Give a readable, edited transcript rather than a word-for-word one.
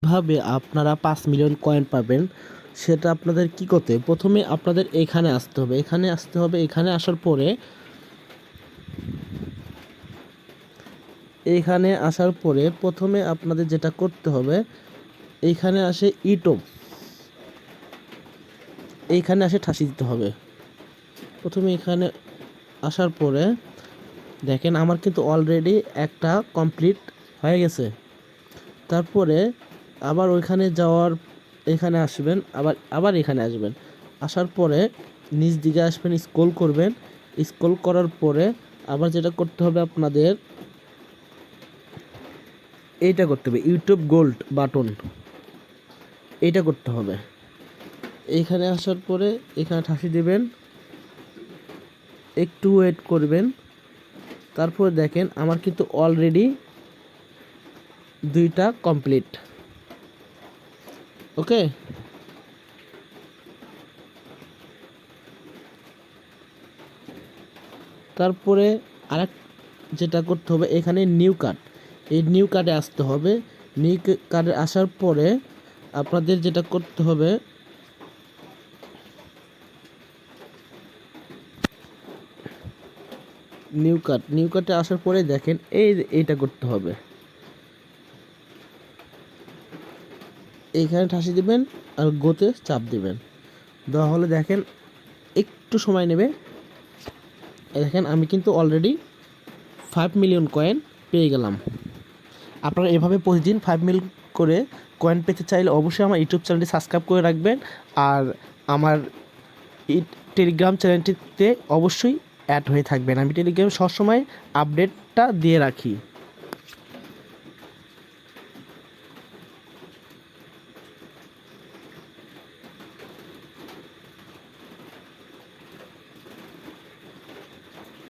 ভাবে আপনারা 5 million coin পাবেন সেটা আপনাদের কি করতে হবে? প্রথমে আপনাদের এখানে আসতে হবে। এখানে আসার পরে প্রথমে আপনাদের যেটা করতে হবে, এইখানে আসে ইউটিউব, এইখানে আসে ঠাসি দিতে হবে। প্রথমে এখানে আসার পরে দেখেন আমার কিন্তু অলরেডি একটা কমপ্লিট হয়ে গেছে। তারপরে আবার ওইখানে যাওয়ার এখানে আসবেন, আবার এখানে আসবেন। আসার পরে নিচ দিকে আসবেন, স্ক্রল করবেন। স্ক্রল করার পরে আবার যেটা করতে হবে আপনাদের, এইটা করতে হবে, ইউটিউব গোল্ড বাটন, এইটা করতে হবে। এইখানে আসার পরে এখানে ঠাসি দেবেন, একটু ওয়েট করবেন। তারপর দেখেন আমার কিন্তু অলরেডি 2টা কমপ্লিট। ওকে, তারপরে আরেক যেটা করতে হবে, এখানে নিউ কার্ড, এই নিউ কার্ডে আসতে হবে। নিউ কার্ডে আসার পরে আপনাদের যেটা করতে হবে, নিউ কার্ডে আসার পরে দেখেন এইটা করতে হবে। এইখানে ঠাসি দিবেন আর গোতে চাপ দিবেন। দেওয়া হলে দেখেন একটু সময় নেবে। দেখেন আমি কিন্তু অলরেডি 5 মিলিয়ন কয়েন পেয়ে গেলাম। আপনারা এভাবে প্রতিদিন 5 মিলিয়ন করে কয়েন পেতে চাইলে অবশ্যই আমার ইউটিউব চ্যানেলটি সাবস্ক্রাইব করে রাখবেন। আর আমার টেলিগ্রাম চ্যানেলটিতে অবশ্যই অ্যাড হয়ে থাকবেন। আমি টেলিগ্রামে সবসময় আপডেটটা দিয়ে রাখি।